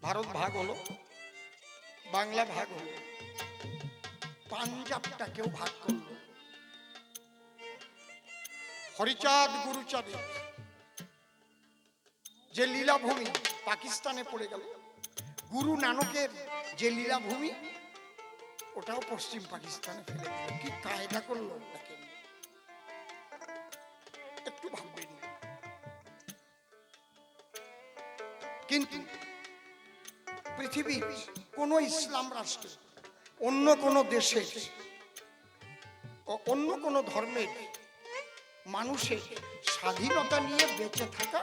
ভারত ভাগ হলো, বাংলা ভাগ হলো, পাঞ্জাবটাকেও ভাগ করলো। হরিচাঁদ গুরুচাঁদের যে লীলাভূমি পাকিস্তানে পড়ে গেল, গুরু নানকের যে লীলাভূমি ওটাও পশ্চিম পাকিস্তানে ফেলে দিল। কি কায়দা করলো দেখেন, একটু ভাববেন। কিন্তু পৃথিবীর কোন ইসলাম রাষ্ট্রে, অন্য কোন দেশে, অন্য কোন ধর্মের মানুষের স্বাধীনতা নিয়ে বেঁচে থাকা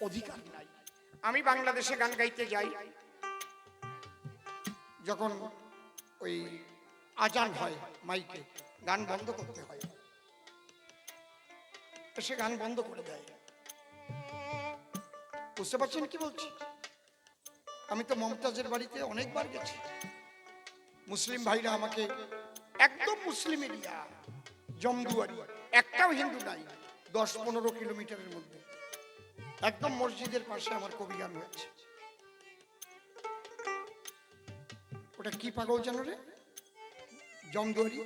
অধিকার নাই। আমি বাংলাদেশে গান গাইতে যাই, যখন ওই আজান হয় মাইকে, গান বন্ধ করতে হয়, সে গান বন্ধ করে দেয়। বুঝতে পারছেন কি বলছি? আমি তো মমতাজের বাড়িতে অনেকবার গেছি, মুসলিম ভাইরা আমাকে, একদম মুসলিম এরিয়া, জমদুয়ারি, একটাও হিন্দু নাই, 10-15 কিলোমিটারের মধ্যে, একদম মসজিদের পাশে আমার কবি গান হয়েছে। ওটা কি পাগল জানো রে? জমদুয়ারি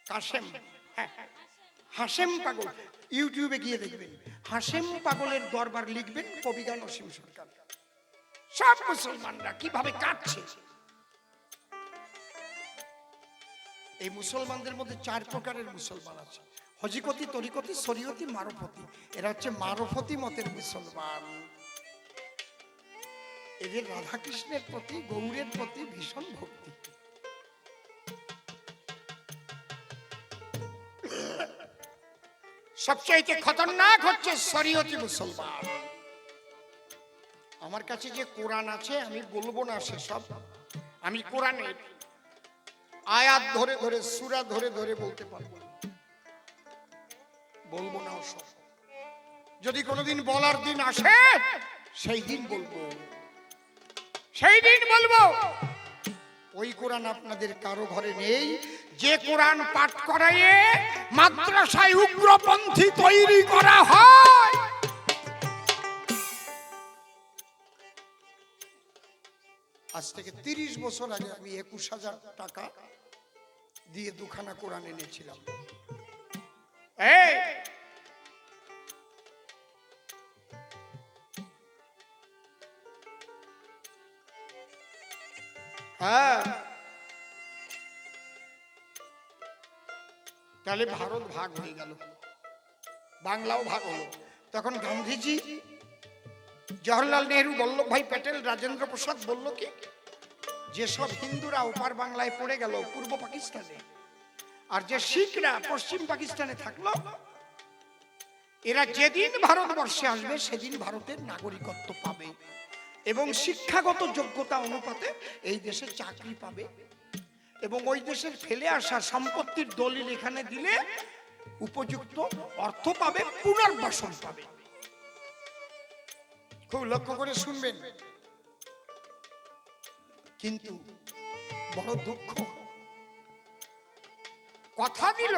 কাশেম, হাশেম পাগল। ইউটিউবে গিয়ে দেখবেন, হাশেম পাগলের দরবার লিখবেন, কবি গান অসীম সরকার। সব মুসলমানরা কিভাবে কাটছে। এই মুসলমানদের মধ্যে 4 প্রকারের মুসলমান আছে: হজিকতি, তরিকতি, শরীয়তি, মারফতি। এরা হচ্ছে মারফতি মতের মুসলমান। এদের রাধাকৃষ্ণের প্রতি, গৌরের প্রতি ভীষণ ভক্তি। সবচেয়ে খতরনাক হচ্ছে শরীয়তি মুসলমান। আমার কাছে যে কোরআন আছে, আমি বলবো না সেসব, আমি কোরআনের আয়াত ধরে ধরে, সূরা ধরে ধরে বলতে পারবো, বলবো না ওসব। যদি কোনোদিন বলার দিন আসে, সেই দিন বলবো, সেই দিন বলবো। ওই কোরআন আপনাদের কারো ঘরে নেই, যে কোরআন পাঠ করাইয়ে মাদ্রাসায় উগ্রপন্থী তৈরি করা হয়। আজ থেকে 30 বছর আগে আমি 21,000 টাকা দিয়ে 2খানা কোরআন এনেছিলাম। হ্যাঁ, তাহলে ভারত ভাগ হয়ে গেল, বাংলাও ভাগ হলো। তখন গান্ধীজি, জওহরলাল নেহরু, বল্লভভাই প্যাটেল, রাজেন্দ্র প্রসাদ বলল কি, যেসব হিন্দুরা ওপার বাংলায় পড়ে গেল পূর্ব পাকিস্তানে, আর যে শিখরা পশ্চিম পাকিস্তানে থাকলো, এরা যেদিন ভারতবর্ষে আসবে সেদিন ভারতের নাগরিকত্ব পাবে এবং শিক্ষাগত যোগ্যতা অনুপাতে এই দেশে চাকরি পাবে এবং ওই দেশের ফেলে আসা সম্পত্তির দলিল এখানে দিলে উপযুক্ত অর্থ পাবে, পুনর্বাসন পাবে। খুব লক্ষ্য করে শুনবেন। কিন্তু বড় দুঃখ, কথা দিল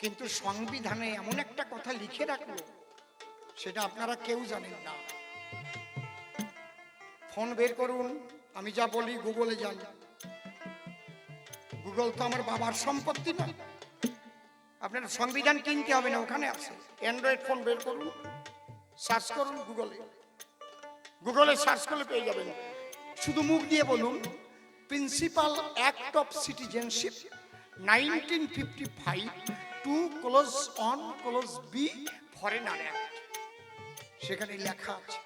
কিন্তু সংবিধানে এমন একটা কথা লিখে রাখলো, সেটা আপনারা কেউ জানেন না। ফোন বের করুন, আমি যা বলি গুগলে যান। গুগল তো আমার বাবার সম্পত্তি না, আপনার সংবিধান কিনতে হবে না, ওখানে আছে। অ্যান্ড্রয়েড ফোন বের করুন, সার্চ করুন গুগলে, গুগলে সার্চ করলে পেয়ে যাবেন। শুধু মুখ দিয়ে বলুন, principal act of citizenship 1955 two clause one clause B foreigner act. সেখানে লেখা আছে,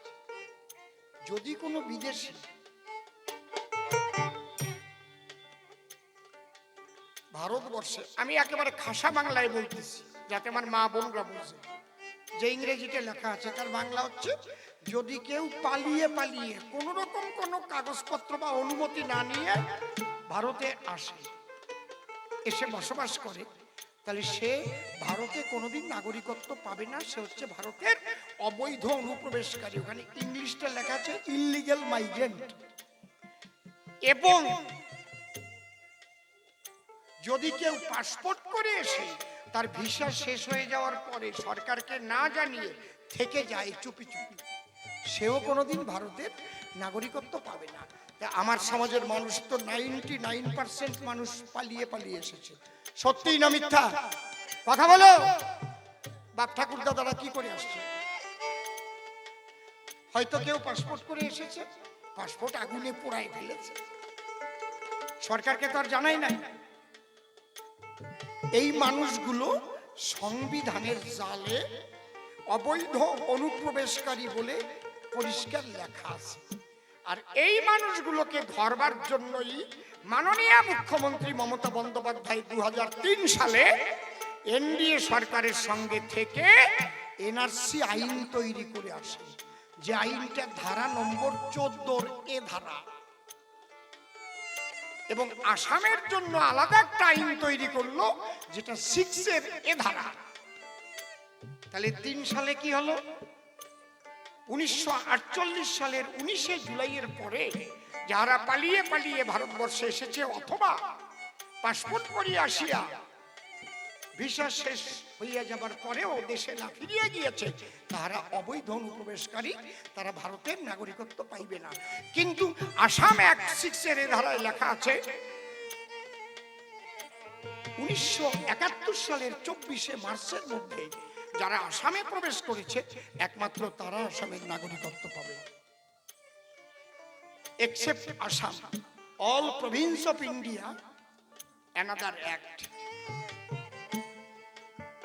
যদি কোনো বিদেশি ভারতবর্ষে, আমি একেবারে খাসা বাংলায় বলতেছি যাতে আমার মা বোনরা বুঝে, যে ইংরেজিতে লেখা আছে তার বাংলা হচ্ছে, যদি কেউ পালিয়ে পালিয়ে কোন রকম কোনো কাগজপত্র বা অনুমতি না নিয়ে ভারতে আসে, এসে বসবাস করে, তাহলে সে ভারতে কোনোদিন নাগরিকত্ব পাবে না, সে হচ্ছে ভারতের অবৈধ অনুপ্রবেশকারী। ওখানে ইংলিশটা লেখা আছে ইললিগ্যাল মাইগ্রেন্ট। এবং যদি কেউ পাসপোর্ট করে এসে তার ভিসা শেষ হয়ে যাওয়ার পরে সরকারকে না জানিয়ে থেকে যায় চুপি চুপি, সেও কোনোদিন ভারতের নাগরিকত্ব পাবে না। তা আমার সমাজের মানুষ তো 99% মানুষ পালিয়ে পালিয়ে এসেছে। সত্যিই না মিথ্যা? কথা বলো। বাপ ঠাকুর দাদারা কি করে আসছে? হয়তো কেউ পাসপোর্ট করে এসেছে, পাসপোর্ট আগুনে পোড়ায় ফেলেছে, সরকারকে তো আর জানাই নাই। এই মানুষগুলো সংবিধানের জালে অবৈধ অনুপ্রবেশকারী বলে পরিষ্কার লেখা আছে। আর এই মানুষগুলোকে ধরবার জন্যই মাননীয় মুখ্যমন্ত্রী মমতা বন্দ্যোপাধ্যায় 2003 সালে এনডিএ সরকারের সঙ্গে থেকে এনআরসি আইন তৈরি করে আসে, যে আইনটা ধারা নম্বর 14 এ ধারা, এবং আসামের জন্য আলাদা একটা আইন তৈরি করলো যেটা 6 এর এ ধারা। তাহলে 3 সালে কি হলো? 1948 সালের 19শে জুলাইয়ের পরে যারা পালিয়ে পালিয়ে ভারতবর্ষে এসেছে অথবা পাসপোর্ট করিয়ে আসিয়া ভিসা শেষ হইয়া যাবার পরেও দেশে না ফিরিয়ে গিয়েছে, তারা অবৈধ অনুপ্রবেশকারী, তারা ভারতের নাগরিকত্ব পাইবে না। কিন্তু আসাম অ্যাক্ট 6 এর ধারায় লেখা আছে 1971 সালের 24শে মার্চের মধ্যে যারা আসামে প্রবেশ করেছে একমাত্র তারা আসামের নাগরিকত্ব পাবে। Except Assam, all Province of India another act.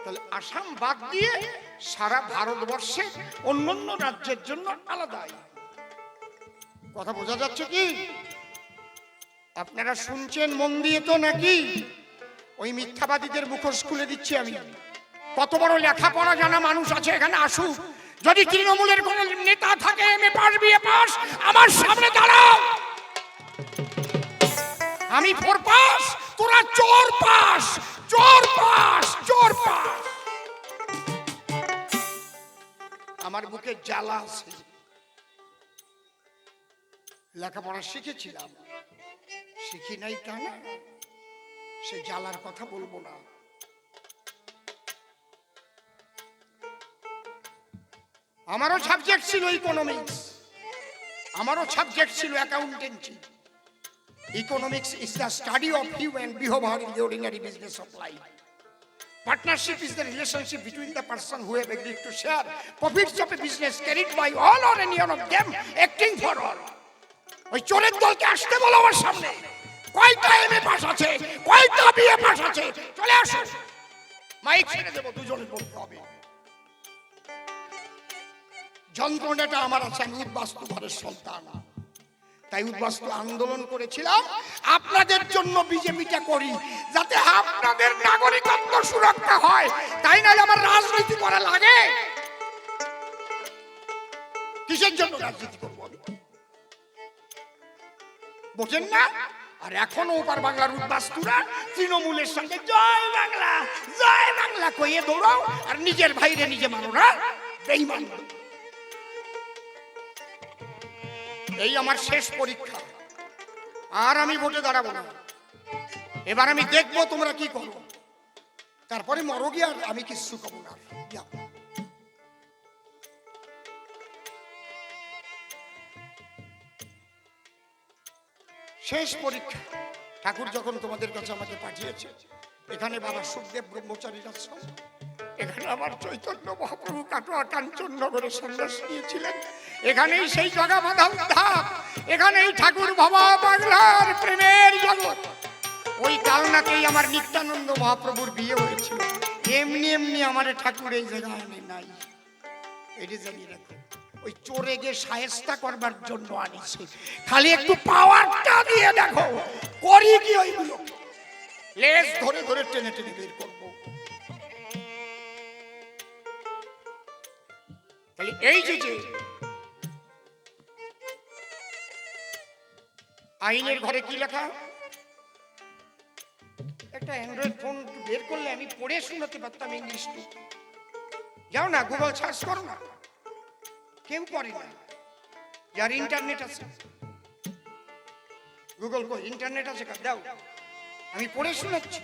তাহলে আসাম বাদ দিয়ে সারা ভারতবর্ষে অন্যান্য রাজ্যের জন্য আলাদা আইন। কথা বোঝা যাচ্ছে কি? আপনারা শুনছেন মন দিয়ে তো নাকি? ওই মিথ্যাবাদীদের মুখোশ খুলে দিচ্ছি আমি। কত বড় লেখাপড়া জানা মানুষ আছে এখানে, আসুক। যদি তৃণমূলের কোন নেতা থাকে এমএ পাস বিএ পাস, আমার সামনে দাঁড়াও। আমি 4 পাস, তোরা 4 পাস, 4 পাস, 4 পাস। আমার বুকে জ্বালা আছে, লেখাপড়া শিখেছিলাম, শিখি নাই তা না, সে জ্বালার কথা বলবো না। আমারও সাবজেক্ট ছিল ইকোনমিক্স, আমারও সাবজেক্ট ছিল accountancy. Economics is the study of human behavior in the ordinary business of life. Partnership is the relationship between the person who have agreed to share profits of a business carried by all or any one of them acting for all. ওই চোরের দলকে আসতে বলো আমার সামনে। কয়টা MA pass আছে, কয়টা বিএ পাস আছে, চলে আসো। মাইক ছেড়ে দেবো, দুজনের বলতে হবে। যন্ত্রণাটা আমার আছে, আমি উদ্বাস্তু ঘরের সন্তান, তাই উদ্বাস্তু আন্দোলন করেছিলাম। আপনাদের জন্য বিজেপিটা করি যাতে আপনাদের নাগরিকত্ব সুরক্ষা হয়, তাই না আমার রাজনীতি করা লাগে। কিসের জন্য রাজনীতি করবো আমি? বোঝেন না? আর এখনো ওপার বাংলার উদ্বাস্তুরা তৃণমূলের সঙ্গে জয় বাংলা, জয় বাংলা কইয়ে দৌড়াও, আর নিজের ভাইরে নিজে মানো না, বেঈমান। এই আমার শেষ পরীক্ষা, আর আমি ভোটে দাঁড়াবো না। এবার আমি দেখবো তোমরা কি করো, তারপরে মরো গিয়ে আর আমি কিচ্ছু করবো না। শেষ পরীক্ষা। ঠাকুর যখন তোমাদের কাছে আমাকে পাঠিয়েছে, এখানে বাবা সুখদেব ব্রহ্মচারীর আশ্রম, এখানে আমার চৈতন্য মহাপ্রভু কাটোয়া কাঞ্চননগরে সন্ন্যাস নিয়েছিলেন, এখানেই সেই জগা বাঁধা উদ্ধার, এখানেই ঠাকুর বাবা বাংলার প্রেমের জগৎ। ওই কালনাতেই আমার নিত্যানন্দ মহাপ্রভুর বিয়ে হয়েছিল। এমনি এমনি আমার ঠাকুর এই জায়গায় নাই, এটি জানিয়ে রাখো। ওই চোরে গিয়ে সাহেস্তা করবার জন্য আনিছে, খালি একটু পাওয়ারটা দিয়ে দেখো করি কি। ওইগুলো লেজ ধরে ধরে টেনে টেনে বের করবো। তাহলে এই যে আইনের ঘরে কি লেখা, একটা অ্যান্ড্রয়েড ফোন বের করলে আমি পড়ে শোনাতে পারতাম ইংলিশ। যাও না, গুগল সার্চ করো না, কেউ করে না। যার ইন্টারনেট আছে, গুগল কো ইন্টারনেট আছে, দাও, আমি পড়ে শোনাচ্ছি।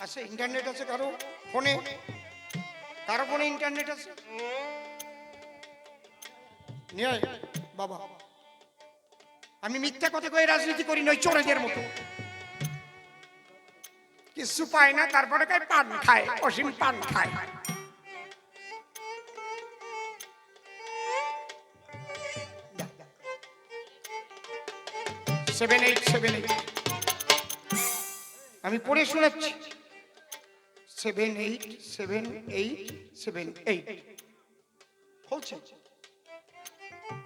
আছে ইন্টারনেট আছে কারো ফোনে? কারো ফোনে ইন্টারনেট আছে? নিয়ে আয় বাবা। আমি মিথ্যা কথা কয়ে রাজনীতি করি নই চোরেদের মতো। কিছু পায় না তারপরে খায় পান খায়, অসীম পান খায়। আমি পড়ে শোনাচ্ছি। 787878 খুলছে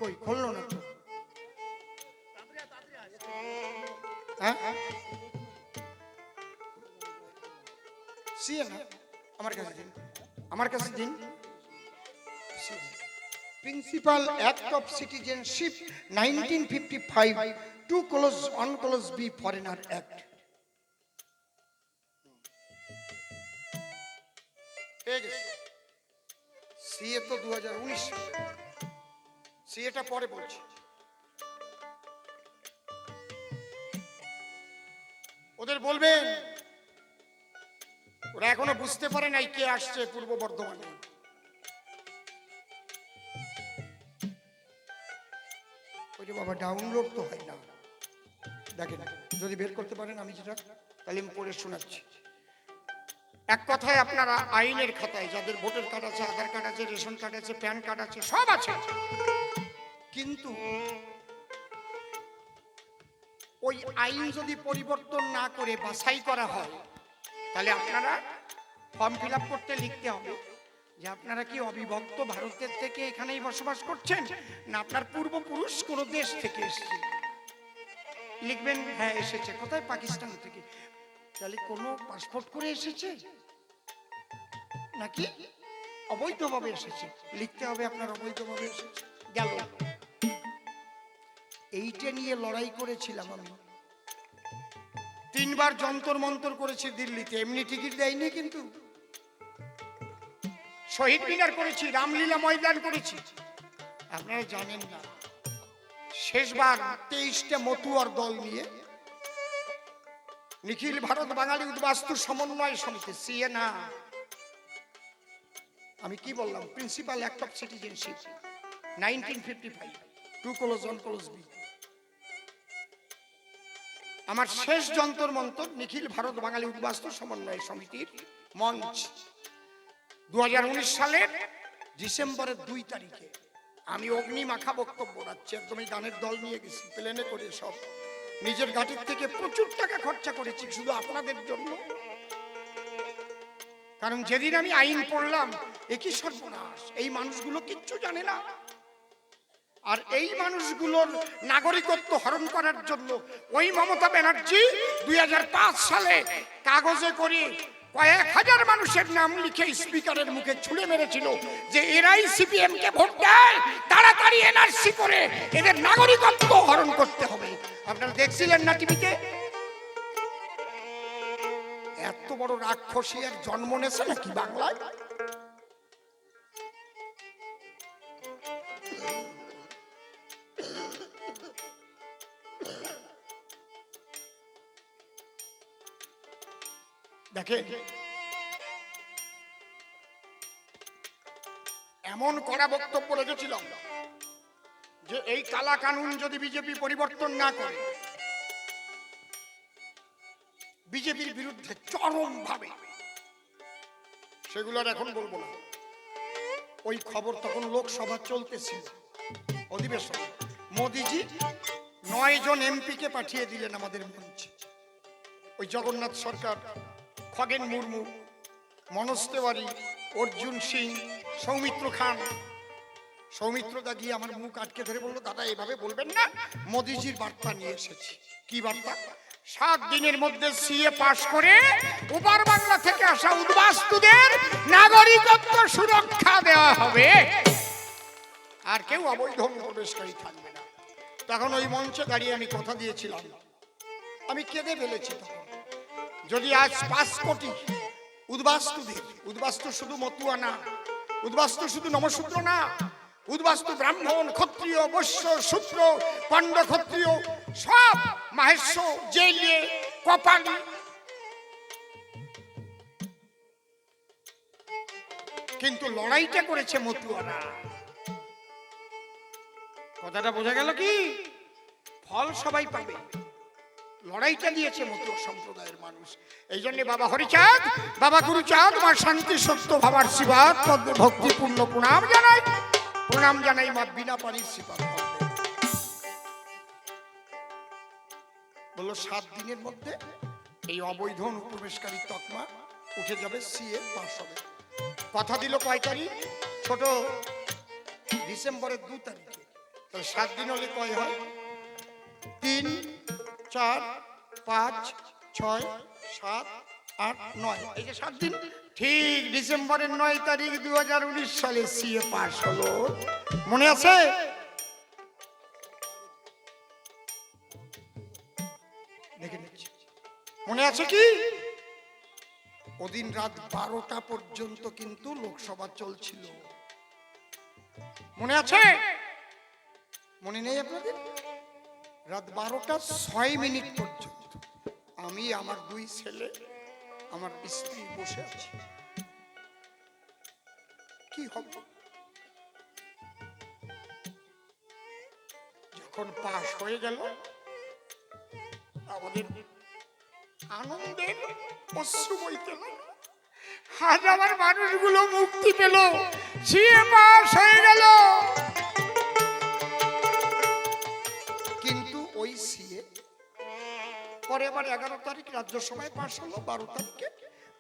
কই? খুললো না তো। হ্যাঁ সিএ না, আমার কাছে দিন, আমার কাছে দিন। Principal act of citizenship 1955 two clause one clause B foreigner act. CA তো 2019, সিএটা পরে বলছি। ওদের বলবেন, ওরা এখনো বুঝতে পারে নাই কে আসছে পূর্ব বর্ধমানে। ওই যে বাবা ডাউনলোড তো হয় না, দেখেন যদি বের করতে পারেন আমি যেটা তাহলে আমি পড়ে শোনাচ্ছি। এক কথায় আপনারা আইনের খাতায় যাদের ভোটার কার্ড আছে, আধার কার্ড আছে, রেশন কার্ড আছে, প্যান কার্ড আছে, সব আছে, কিন্তু ওই আইন যদি পরিবর্তন না করে বাছাই করা হয় তাহলে আপনারা ফর্ম ফিল আপ করতে লিখতে হবে যে আপনারা কি অবিভক্ত ভারতের থেকে এখানেই বসবাস করছেন না আপনার পূর্বপুরুষ কোনো দেশ থেকে এসেছে। লিখবেন হ্যাঁ এসেছে। কোথায়? পাকিস্তান থেকে। তাহলে কোনো পাসপোর্ট করে এসেছে নাকি অবৈধভাবে এসেছে? লিখতে হবে আপনার অবৈধভাবে এসেছে। গেল। এইটা নিয়ে লড়াই করেছিলাম আমি, 3 বার যন্তর মন্তর করেছি দিল্লিতে, এমনি টিকিট দেয়নি, কিন্তু শহীদ মিনার করেছি, রামলীলা ময়দান করেছি। আপনারা জানেন না, শেষবার 23টা মতুয়ার দল নিয়ে নিখিল ভারত বাঙালি উদ্বাস্তু সমন্বয় সমিতি, সিএ না, আমি কি বললাম, principal act of citizenship 1955 two clause one clause B. আমার শেষ যন্তর মন্তর নিখিল ভারত বাঙালি উদ্বাস্তু সমন্বয় সমিতির মঞ্চ 2019 সালের ডিসেম্বরের 2 তারিখে আমি অগ্নি মাখা বক্তব্য রাখছি। একদম এই গানের দল নিয়ে গেছি, প্লেনে করে, সব নিজের গাড়ির থেকে প্রচুর টাকা খরচা করেছি শুধু আপনাদের জন্য। কারণ যেদিন আমি আইন পড়লাম, একই সর্বনাশ, এই মানুষগুলো কিচ্ছু জানে না। আর এই মানুষগুলোর নাগরিকত্ব হরণ করার জন্য ওই মমতা ব্যানার্জি 2005 সালে কাগজে করে কয়েক হাজার মানুষের নাম লিখে স্পিকারের মুখে ছুঁড়ে মেরেছিল যে এরাই সিপিএম কে ভোট দেয়, তাড়াতাড়ি এনআরসি করে এদের নাগরিকত্ব হরণ করতে হবে। আপনারা দেখছিলেন না টিভিতে? এত বড় রাক্ষসী আর জন্ম নেছে নাকি বাংলায়? দেখেন এমন কড়া বক্তব্য রেখেছিলাম যে এই কালা কানুন যদি বিজেপি পরিবর্তন না করে, বিজেপির বিরুদ্ধে চরম ভাবে, সেগুলোর এখন বলবো না। ওই খবর তখন লোকসভা চলতেছিল, অধিবেশন, মোদিজি 9 জন এমপিকে পাঠিয়ে দিলেন আমাদের মঞ্চে। ওই জগন্নাথ সরকার, খগেন মুর্মু, মনোজ তেওয়ারি, অর্জুন সিং, সৌমিত্র খান। সৌমিত্রদা গিয়ে আমার মুখ আটকে ধরে বললো, দাদা এভাবে বলবেন না, মোদিজির বার্তা নিয়ে এসেছি। কি বার্তা? 7 দিনের মধ্যে সিএ পাশ করে ওপার বাংলা থেকে আসা উদ্বাস্তুদের নাগরিকত্ব সুরক্ষা দেওয়া হবে, আর কেউ অবৈধ প্রবেশকারী থাকবে না। তখন ওই মঞ্চে দাঁড়িয়ে আমি কথা দিয়েছিলাম, আমি কেঁদে ফেলেছি তখন, যদি আজ 5 কোটি উদ্বাস্তুদের, উদ্বাস্তু শুধু মতুয়া না, উদ্বাস্তু শুধু নমশূদ্র না, উদ্বাস্তু ব্রাহ্মণ, ক্ষত্রিয়, বৈশ্য, শূদ্র, পাণ্ড, ক্ষত্রিয়, সব, মাহেশ্ব, জেলে, কপালি, কিন্তু লড়াইটা করেছে মতুয়ারা। কথাটা বোঝা গেল কি? ফল সবাই পাবে, লড়াইটা দিয়েছে মতুয়া সম্প্রদায়ের মানুষ। এই জন্য বাবা হরিচাঁদ, বাবা গুরুচাঁদ, মা শান্তি সত্য ভাবার শিবাত পদ্মে ভক্তিপূর্ণ প্রণাম জানাই মা বিনা পানির শিবাত বললো 7 দিনের মধ্যে এই অবৈধ অনুপ্রবেশকারী তকমা উঠে যাবে, সিএ পাস হবে। কথা দিল কয় তারিখ? ছোট ডিসেম্বরের 2 তারিখে। তাহলে 7 দিন হলে কয় হয়? 3, 4, 5, 6, 7, 8, 9, এই যে 7 দিন। ঠিক ডিসেম্বরের 9 তারিখ 2019 সালে সিএ পাস হলো। মনে আছে? দেখে নিচ্ছি মনে আছে কি? ওদিন রাত 12টা পর্যন্ত কিন্তু লোকসভা চলছিল। মনে আছে? মনে নেই আপনাদের? রাত 12টা 6 মিনিট পর্যন্ত আমি, আমার 2 ছেলে, আমার স্ত্রী বসে আছি। কি হবে? যখন পাস হয়ে গেল আমাদের আনন্দের অশ্রু বইতে লাগলো। আজ আমার মানুষগুলো মুক্তি পেল, সিএ পাস হয়ে গেল। কিন্তু ওই সিএ পরে আবার 11 তারিখ রাজ্যসভায় পাস হলো, 12 তারিখে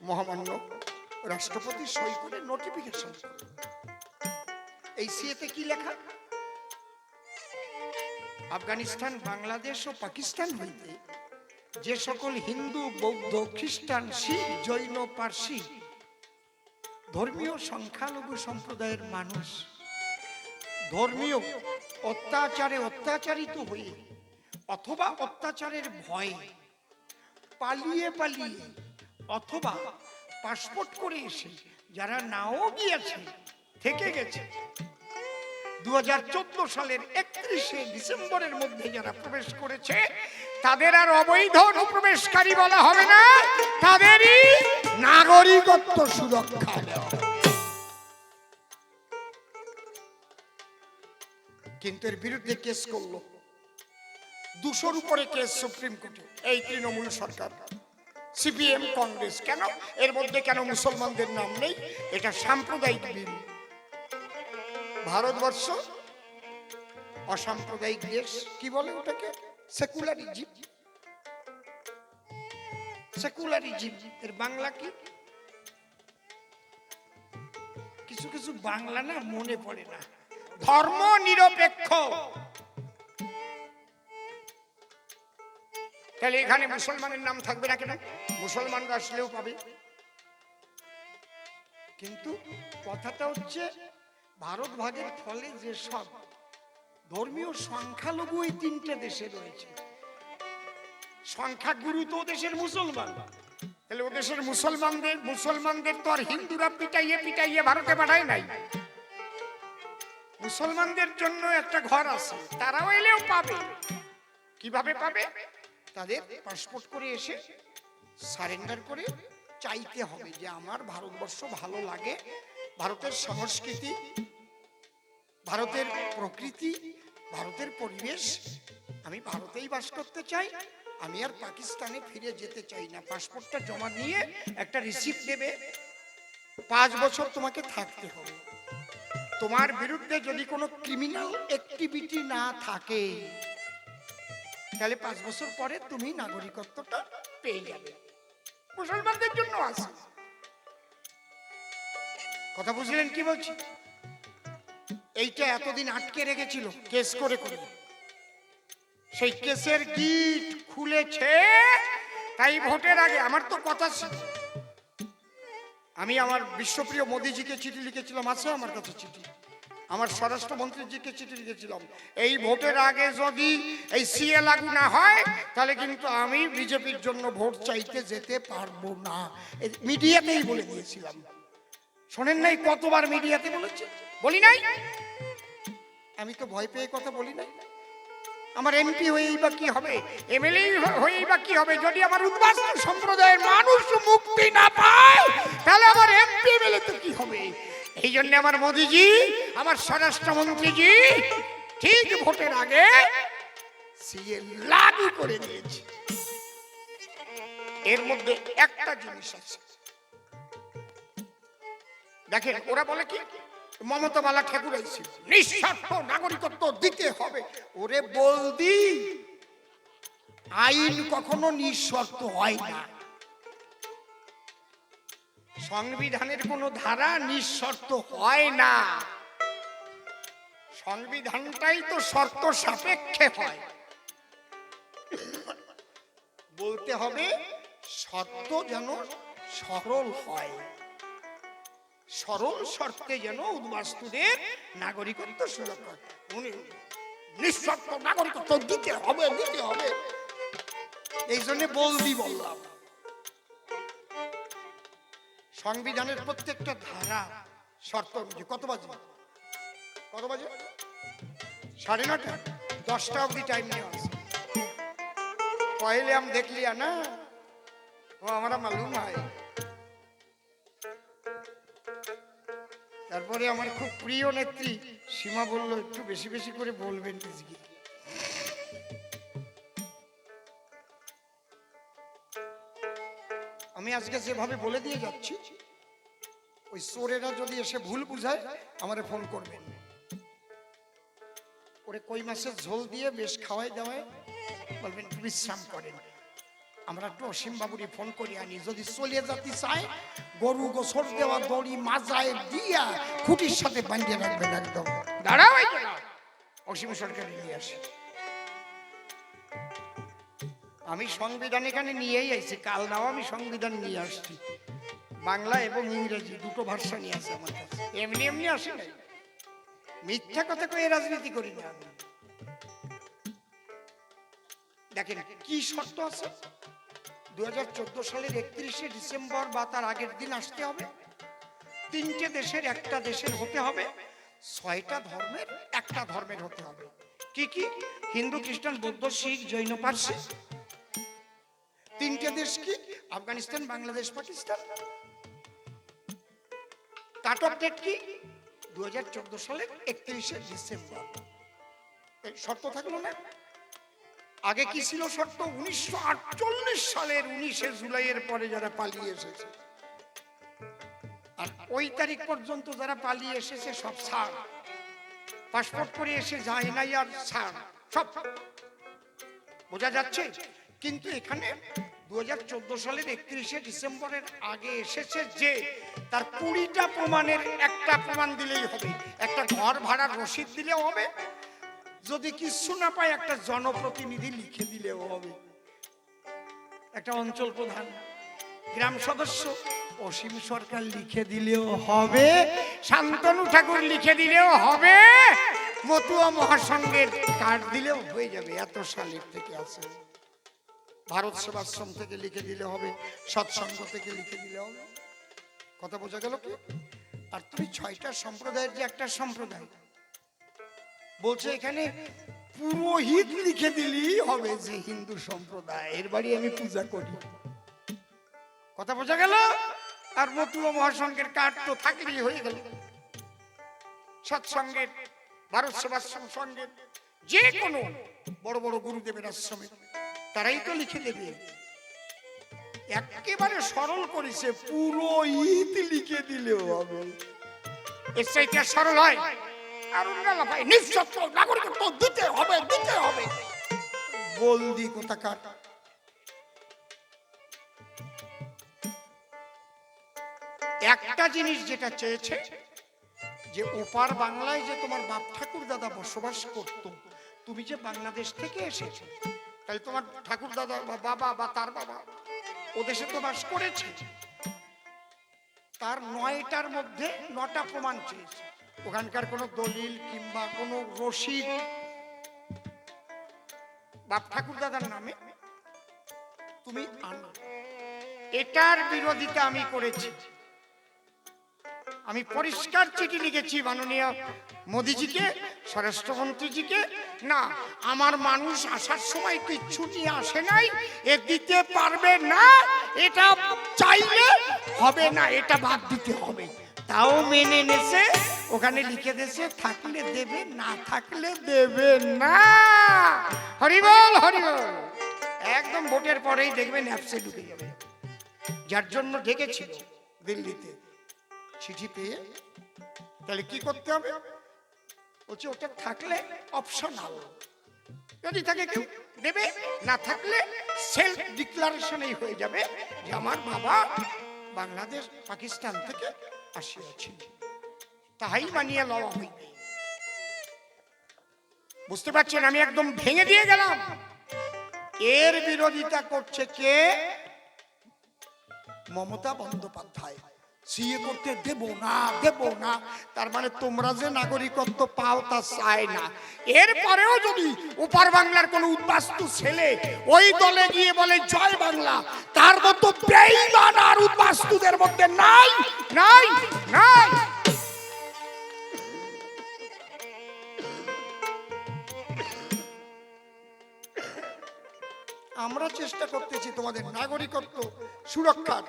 মহামান্য রাষ্ট্রপতি সই করে নোটিফিকেশন। এই সিএতে কি লেখা? আফগানিস্তান, বাংলাদেশ ও পাকিস্তান হইতে যে সকল হিন্দু, বৌদ্ধ, খ্রিস্টান, শিখ, জৈন, পার্সি ধর্মীয় সংখ্যালঘু সম্প্রদায়ের মানুষ ধর্মীয় অত্যাচারে অত্যাচারিত হয়ে অথবা অত্যাচারের ভয়ে পালিয়ে অথবা পাসপোর্ট করে এসে যারা নাও গিয়েছে, থেকে গেছে, 2014 সালের 31শে ডিসেম্বরের মধ্যে যারা প্রবেশ করেছে তাদের আর অবৈধ অনুপ্রবেশকারী বলা হবে না, তাদেরই নাগরিকত্ব সুরক্ষা দেওয়া হবে। কিন্তু এর বিরুদ্ধে কেস করলো 200-র উপরে কেস সুপ্রিম কোর্টে এই তৃণমূল সরকার, সিপিএম, কংগ্রেস। কেন এর মধ্যে কেন মুসলমানদের নাম নেই? এটা সাম্প্রদায়িক বিল। ভারতবর্ষ অসাম্প্রদায়িক দেশ। কি বলে ওটাকে? সেকুলারিজম। সেকুলারিজম এর বাংলা কি? কিছু কিছু বাংলা না মনে পড়ে না। ধর্ম নিরপেক্ষ। তাহলে এখানে মুসলমানের নাম থাকবে না কেন? মুসলমানরা আসলেও পাবে। কিন্তু কথাটা হচ্ছে ভারত ভাগের ফলে যে সব ধর্মীয় সংখ্যালঘু এই 3টে দেশে রয়েছে, সংখ্যাগুরু তো দেশের মুসলমান। তাহলে ও দেশের মুসলমানদের তো আর হিন্দুরা পিটাইয়ে ভারতে পাঠায় নাই। মুসলমানদের জন্য একটা ঘর আছে, তারাও এলেও পাবে। কিভাবে পাবে? তাদের পাসপোর্ট করে এসে সারেন্ডার করে চাইতে হবে যে আমার ভারতবর্ষ ভালো লাগে, ভারতের সংস্কৃতি, ভারতের প্রকৃতি, ভারতের পরিবেশ, আমি ভারতেই বাস করতে চাই, আমি আর পাকিস্তানে ফিরে যেতে চাই না। পাসপোর্টটা জমা নিয়ে একটা রিসিপ্ট দেবে, 5 বছর তোমাকে থাকতে হবে। তোমার বিরুদ্ধে যদি কোনো ক্রিমিনাল অ্যাক্টিভিটি না থাকে তাহলে 5 বছর পরে তুমি নাগরিকত্বটা পেয়ে যাবে। মুসলমানদের জন্য আছে। কথা বুঝলেন কি বলছি? এইটা এতদিন আটকে রেখেছিল কেস করে করে, সেই কেসের গিট খুলেছে। তাই ভোটের আগে আমার তো কথা ছিল, আমি আমার বিশ্বপ্রিয় মোদিজিকে চিঠি লিখেছিলাম, আছে আমার কাছে চিঠি, আমার স্বরাষ্ট্রমন্ত্রীজিকে চিঠি লিখেছিলাম, এই ভোটের আগে যদি এই সিএ লাগু না হয় তাহলে কিন্তু আমি বিজেপির জন্য ভোট চাইতে যেতে পারবো না। মিডিয়াতেই বলে দিয়েছিলাম। শোনেন নাই কতবার মিডিয়াতে বলেছি? বলি নাই? আমি তো ভয় পেয়ে কথা বলি নাই। আমার এমপি হয়েই বা কি হবে, এমএলএ হয়েই বা কি হবে, যদি আমার উদ্বাস্তু সম্প্রদায়ের মানুষ মুক্তি না পায় তাহলে আমার এমপি এমএলএ তো কি হবে। এই জন্য আমার মোদিজি, আমার স্বরাষ্ট্রমন্ত্রীজি ঠিক ভোটের আগে সিএ লাগু করে দিয়েছে। এর মধ্যে একটা জিনিস আছে, দেখেন ওরা বলে কি মমতা বালা ঠাকুর আইছে নিঃস্বার্থ নাগরিকত্ব দিতে হবে। ওরে বলদি, আইন কখনো নিঃশর্ত হয় না। সংবিধানের কোন ধারা নিঃশর্ত হয় না, সংবিধানটাই তো শর্ত সাপেক্ষে হয়। বলতে হবে শর্ত যেন সরল হয়, সরল শর্তে যেন উদ্বাস্তুদের নাগরিকত্ব সুরক্ষা, উনি নিঃশর্ত নাগরিকত্ব দিতে হবে দিতে হবে, এই জন্য বলদি বললাম। সংবিধানের প্রত্যেকটা ধারা শর্ত অনুযায়ী কত বাজে 9:30, 10টা অব্দি টাইম নেওয়া আছে। पहले हम देख लिया ना, वो हमारा मालूम है। তারপরে আমার খুব প্রিয় নেত্রী সীমা বলল একটু বেশি বেশি করে বলবেন আজকে। আমি আজকে যেভাবে বলে দিয়ে যাচ্ছি, ওই চোরেরা যদি এসে ভুল বুঝায় আমারে ফোন করবেন। ওরে কই মাছের ঝোল দিয়ে বেশ খাওয়াই দাওয়ায় বলবেন বিশ্রাম করেন, আমরা একটু অসীম বাবুরি ফোন করি আনি। যদি চলে যেতে চায় গরু গোসর দেওয়া দড়ি মাজায় দিয়া খুঁটির সাথে বাঁধিয়ে রাখবেন একদম। দাঁড়াও, অসীম সরকার নিয়ে আসে। আমি সংবিধান এখানে নিয়েই আইছি, কাল নাও আমি সংবিধান নিয়ে আসছি, বাংলা এবং ইংরেজি দুটো ভাষা নিয়ে আসে আমার কাছে। এমনি এমনি আসে নাই, মিথ্যা কথা কয়ে রাজনীতি করি না আমি। দেখেন কি শর্ত আছে, 2014 সালের 31শে ডিসেম্বর বা তার আগের দিন আসতে হবে, 3টে দেশের একটা দেশের হতে হবে, 6টা ধর্মের একটা ধর্মের হতে হবে। কি কি? হিন্দু, খ্রিস্টান, বৌদ্ধ, শিখ, জৈন, পার্সি। 3টে দেশ কি? Afghanistan, Bangladesh, Pakistan. Cut off date কি? 2014 সালের 31শে ডিসেম্বর। এই শর্ত থাকলো না? আগে কি ছিল শর্ত? 1948 সালের 19শে জুলাইয়ের পরে যারা পালিয়ে এসেছে, আর ওই তারিখ পর্যন্ত যারা পালিয়ে এসেছে সব ছাড়, পাসপোর্ট করে এসে যায় নাই আর ছাড়, সব বোঝা যাচ্ছে। কিন্তু এখানে 2014 সালের 31শে ডিসেম্বরের আগে এসেছে যে, তার 20টা প্রমাণের একটা প্রমাণ দিলেই হবে। একটা ঘর ভাড়ার রসিদ দিলেও হবে, যদি কিছু না পায় একটা জনপ্রতিনিধি লিখে দিলেও হবে, একটা অঞ্চল প্রধান, গ্রাম সদস্য, অসীম সরকার লিখে দিলেও হবে, শান্তনু ঠাকুর লিখে দিলেও হবে, মতুয়া মহাসংঘের কার্ড দিলেও হয়ে যাবে। এত সালের থেকে আছে, ভারত সেবাশ্রম থেকে লিখে দিলে হবে, সৎসঙ্গ থেকে লিখে দিলে হবে। কথা বোঝা গেল কি? আর তুমি 6টা সম্প্রদায়ের যে একটা সম্প্রদায় বলছে এখানে পুরোহিত লিখে দিলেই হবে যে হিন্দু সম্প্রদায়, এর বাড়ি আমি পূজা করি। কথা বোঝা গেল? আর মতুয়া মহাসংঘের কার্ড তো থাকলেই হয়ে গেল। সৎসঙ্গের, ভারত সেবাশ্রম সংঘের, যে কোনো বড় বড় গুরুদেবের আশ্রমে তারাই তো লিখে দেবে। একেবারে সরল করেছে, পুরোহিত লিখে দিলেও হবে। এর চাইতে সরল হয়? আর ওনারা ভাই নিঃশর্ত নাগরিকত্ব দিতে হবে দিতে হবে, বলদি কোথাকার। একটা জিনিস যেটা চেয়েছে যে ওপার বাংলায় যে তোমার বাপ ঠাকুর দাদা বসবাস করত, তুমি যে বাংলাদেশ থেকে এসেছো, তাহলে তোমার ঠাকুর দাদা বা বাবা বা তার বাবা ও দেশে তো বাস করেছে, তার 9টার মধ্যে 9টা প্রমাণ চেয়েছে। ওখানকার কোনো দলিল কিংবা কোনো রসিদ বাপ ঠাকুর দাদার নামে তুমি আনো। এটার বিরোধিতা আমি করেছি, আমি পরিষ্কার চিঠি লিখেছি মাননীয় মোদিজিকে, স্বরাষ্ট্রমন্ত্রীজিকে। না, আমার মানুষ আসার সময় কিচ্ছু নিয়ে আসে নাই, এ দিতে পারবে না, এটা চাইলে হবে না, এটা বাদ দিতে হবে। তাও মেনে নেছে, ওখানে লিখে দিয়েছে থাকলে দেবে, না থাকলে দেবে না। হরিবল হরিবল। একদম ভোটের পরেই দেখবেন অ্যাপসে ঢুকে যাবে। যার জন্য ডেকেছিল দিল্লিতে, চিঠি পেয়ে তাহলে কি করতে হবে? বলছে ওটা থাকলে অপশনাল, যদি থাকে কেউ দেবে, না থাকলে সেলফ ডিক্লারেশনই হয়ে যাবে যে আমার বাবা বাংলাদেশ পাকিস্তান থেকে আসিয়াছিল, তাই মানিয়ে লওয়া হইবে। বুঝতে পারছেন? আমি একদম ভেঙে দিয়ে গেলাম। এর বিরোধিতা করছে কে? মমতা বন্দ্যোপাধ্যায়। সিএ করতে দেব না, দেব না, তার মানে তোমরা যে নাগরিকত্ব পাও তা চায় না। এরপরেও যদি উপর বাংলার কোন উদ্বাস্তু ছেলে ওই দলে গিয়ে বলে জয় বাংলা, তার মতো বেঈমান আর উদ্বাস্তুদের মধ্যে নাই নাই নাই। আমরা চেষ্টা করতেছি তোমাদের নাগরিকত্ব সুরক্ষার,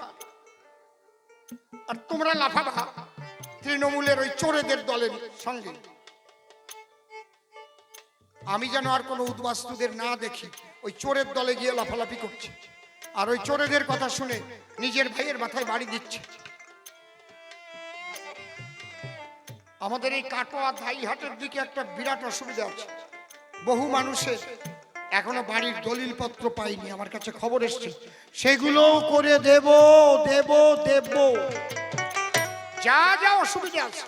আর তোমরা লাফাবা তৃণমূলের ওই চোরেদের দলের সঙ্গে। আমি যেন আর কোনো উদ্বাস্তুদের না দেখি ওই চোরের দলে গিয়ে লাফালাফি করছে, আর ওই চোরেদের কথা শুনে নিজের ভাইয়ের মাথায় বাড়ি দিচ্ছে। আমাদের এই কাটোয়া ধাইহাটের দিকে একটা বিরাট অসুবিধা আছে। বহু মানুষের এখনো বাড়ির দলিলপত্র পাইনি, আমার কাছে খবর এসছে। সেগুলো করে দেব দেব দেব, যা যা অসুবিধা আছে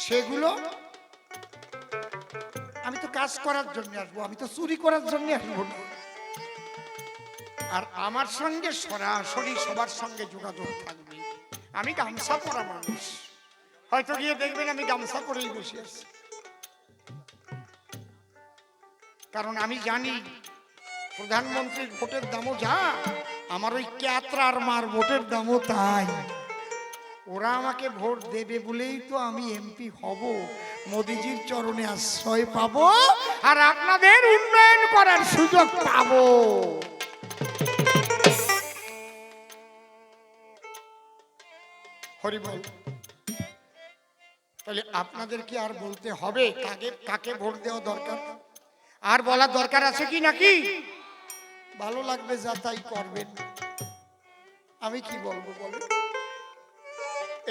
সেগুলো। আমি তো কাজ করার জন্য আসবো, আমি তো চুরি করার জন্য আসবো না। আর আমার সঙ্গে সরাসরি সবার সঙ্গে যোগাযোগ থাকবে। আমি গামছা পরা মানুষ, হয়তো গিয়ে দেখবেন আমি গামছা পরেই বসে আছি, কারণ আমি জানি প্রধানমন্ত্রীর ভোটের দামও যা, আমার ওই ক্যাতরার মার ভোটের দামও তাই। ওরা আমাকে ভোট দেবে বলেই তো আমি এমপি হব, মোদিজির চরণে আশ্রয় পাবো, আর আপনাদের উন্নয়ন করার সুযোগ পাবো। হরিবল। তাহলে আপনাদের কি আর বলতে হবে কাকে ভোট দেওয়া দরকার? আর বলার দরকার আছে কি নাকি? ভালো লাগবে যা তাই করবেন, আমি কি বলবো বলেন?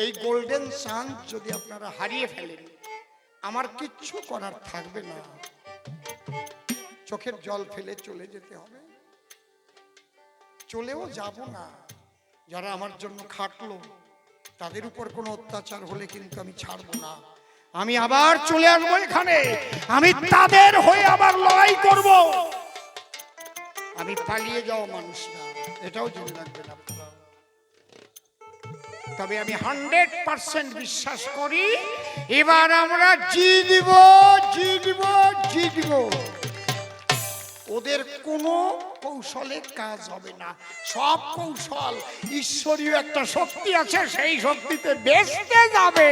এই গোল্ডেন চান্স যদি আপনারা হারিয়ে ফেলেন, আমার কিচ্ছু করার থাকবে না। চোখের জল ফেলে চলে যেতে হবে। চলেও যাব না। যারা আমার জন্য খাটলো তাদের উপর কোনো অত্যাচার হলে কিন্তু আমি ছাড়বো না। আমি আবার চলে আসবো এখানে, আমি তাদের হয়ে আবার লড়াই করব। আমি পালিয়ে যাওয়া মানুষ না, এটাও জেনে রাখবেন আপনারা। তবে আমি 100% বিশ্বাস করি এবার আমরা জিতব জিতব জিতব। ওদের কোনো কৌশলে কাজ হবে না, সব কৌশল ঈশ্বরীয় একটা শক্তি আছে, সেই শক্তিতে ভেস্তে যাবে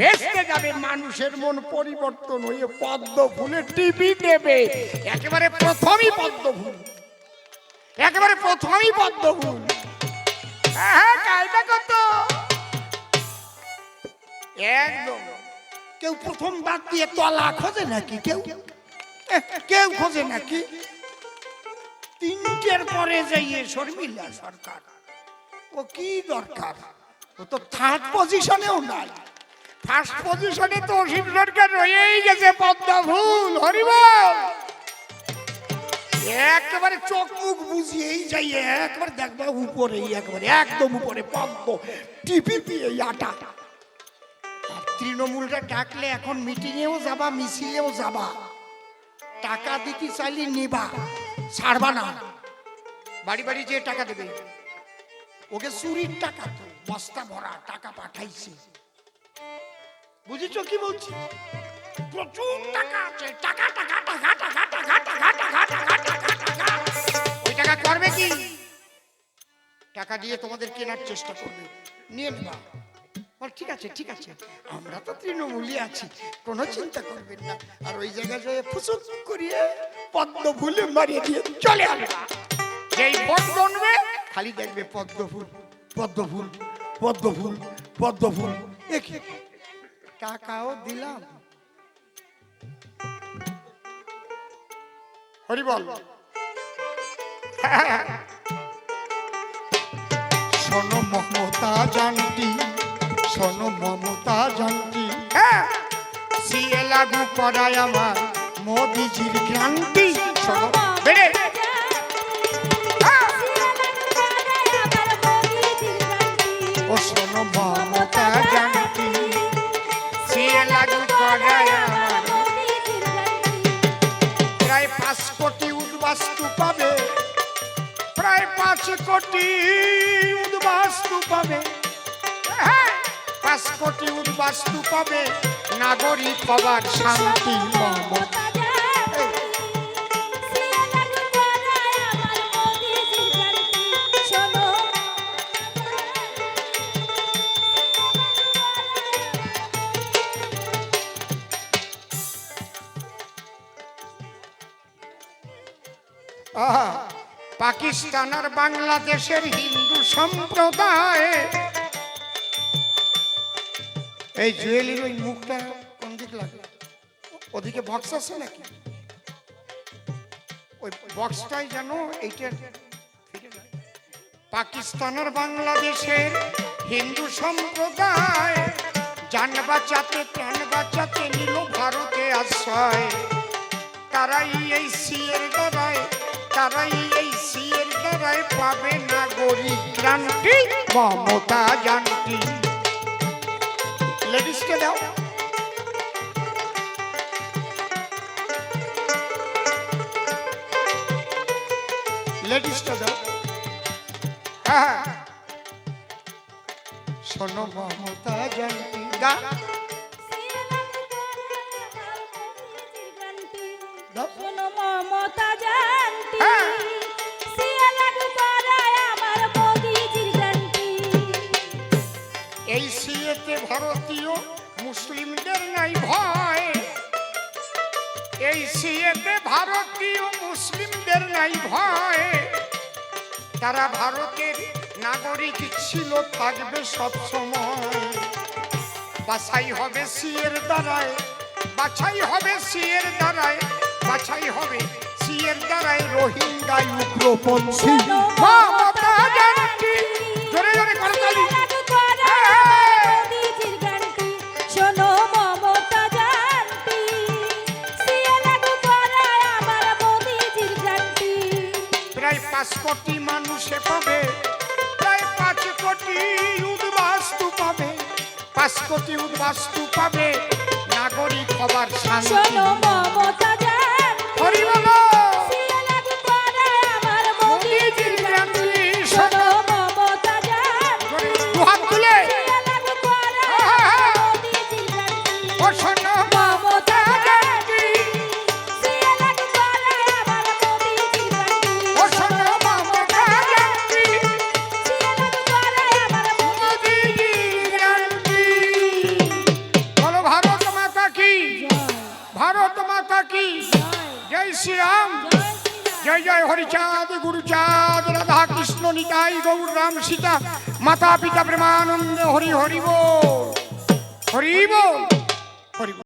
ভেস্তে যাবে। মানুষের মন পরিবর্তন হয়ে পদ্ম ফুলে টিপি দেবে। একেবারে প্রথমই পদ্ম ফুল, একেবারে প্রথমই পদ্ম ফুল। হ্যাঁ, কায়দা কত একদম। কেউ প্রথম বাদ দিয়ে তলা খোঁজে নাকি? কেউ খোঁজে নাকি? 3টের পরে যাইয়ে শর্মিলা সরকার, ও কি দরকার? ও তো 3rd পজিশনেও নাই, 1st পজিশনে তো অসীম সরকার রয়েই গেছে পদ্ম ফুল। হরিবল। একেবারে চোখ মুখ বুঝিয়েই যাইয়ে একবার দেখবা উপরেই, একেবারে একদম উপরে পদ্ম টিপি দিয়ে আটা। আর তৃণমূলটা ডাকলে এখন মিটিংয়েও যাবা, মিছিলেও যাবা, টাকা দিতে চাইলে নিবা, ছাড়বা না। বাড়ি বাড়ি যে টাকা দেবে, ওকে চুরির টাকা তো বস্তা ভরা টাকা পাঠাইছে। বুঝেছো কি বলছি? প্রচুর টাকা আছে, টাকা টাকা টাকা টাকা টাকা টাকা টাকা টাকা টাকা টাকা। ওই টাকা করবে কি? টাকা দিয়ে তোমাদের কেনার চেষ্টা করবে, নিয়ে নেবা। ঠিক আছে ঠিক আছে, আমরা তো তৃণমূলই আছি, কোনো চিন্তা করবেন না। আর ওই জায়গায় যে ফুসুক করিয়ে পদ্ম ফুলে মারিয়ে দিয়ে চলে আসবে। যেই ভোট বনবে খালি দেখবে পদ্ম ফুল পদ্ম ফুল পদ্ম ফুল পদ্ম ফুল। টাকাও দিলাম। হরি বল। শোনো মমতা জানতি, শোনো মমতা জানতি, সিএ লাগু করায় আমার মোদিজির ক্রান্তি। শোনো বেড়ে ও শোনো মমতা জানতি, সিএ লাগু করায় আমার প্রায় 5 কোটি উদ্বাস্তু পাবে, প্রায় 5 কোটি উদ্বাস্তু পাবে, 5 কোটি উদ্বাস্তু পাবে, নাগরিক হবার শান্তি মমতা। পাকিস্তান আর বাংলাদেশের হিন্দু সম্প্রদায়, এই জুয়েলির ওই মুখটা কোন দিক লাগে? ওদিকে বক্স আছে নাকি? ওই বক্সটাই যেন এইটার পাকিস্তান আর বাংলাদেশের হিন্দু সম্প্রদায় জান বাঁচাতে প্রাণ বাঁচাতে নিল ভারতে আশ্রয়। তারাই এই সিএর দ্বারায়, তারাই এই সিএর দ্বারায় পাবে নাগরিক ক্রান্তি মমতা জানতি। লেডিসকে দাও। লেডিসটা দাও। হ্যাঁ, শোনো মমতা জানতি। গা শোনো মমতা জানতি, সিএ লাগু করায় আমার মোদিজির ক্রান্তি। এই সিএতে ভারতীয় মুসলিমদের নাই ভয়, এই সিএতে ভারতীয় মুসলিমদের নাই ভয়। তারা ভারতের নাগরিক ছিল, থাকবে সব সময়। বাছাই হবে সিএর দ্বারায়, বাছাই হবে সিএর দ্বারায়, বাছাই হবে সিএর দ্বারায় রোহিঙ্গা উগ্রপন্থী মমতা জানতি। জোরে জোরে করতালি। শোনো মমতা জানতি, সিএ লাগু করায় আমার মোদিজির ক্রান্তি। প্রায় 5 কোটি মানুষে পাবে, প্রায় 5 কোটি উদ্বাস্তু পাবে, 5 কোটি উদ্বাস্তু পাবে, নাগরিক হবার শান্তি। শোনো মমতা জানতি, হরি বলো। সিএ লাগু করায় আমার মোদিজির ক্রান্তি। শোনো মমতা জানতি, দুহাত তুলে সিএ লাগু করায় আমার মোদিজির ক্রান্তি। ও শোনো মমতা জানতি, সিএ লাগু করায় আমার মোদিজির ক্রান্তি। ও শোনো মমতা জানতি, সিএ লাগু করায় আমার মোদিজির ক্রান্তি। বলো ভারত মাতা কি, ভারত মাতা কি, জয় শ্রীরাম, জয় জয় হরিচাঁদ গুরুচাঁদ রাধা কৃষ্ণ নিতাই গৌর রাম সীতা মাতা পিতা প্রেমানন্দ হরি হরি বল, হরি বল, হরি বল।